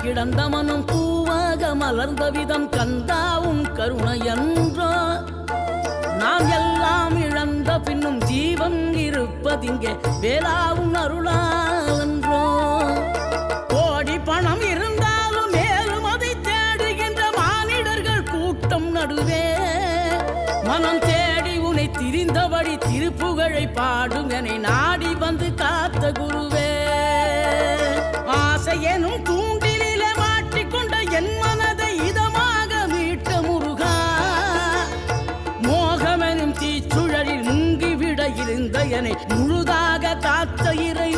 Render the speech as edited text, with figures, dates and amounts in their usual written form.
கிடந்த மனம் பூவாக மலர்ந்த விதம் கந்தாவும் கருணையன்றோ நாம் எல்லாம் இழந்த பின்னும் ஜீவன் இருப்பதிங்கே வேளாவும் அருளான்றோ கோடி பணம் இருந்தாலும் மேலும் அதை தேடுகின்ற மானிடர்கள் கூட்டம் நடுவே மனம் தேடி உனை திரிந்தபடி திருப்புகழை பாடும் என்னை நாடி வந்து காத்த குருவே ஆசை எனும் தூண்டிலே மாட்டிக்கொண்ட என் மனதை இதமாக மீட்ட முருகா மோகமெனும் தீச்சுழலில் முங்கிவிட இருந்த என்னை முழுதாக காத்த இறை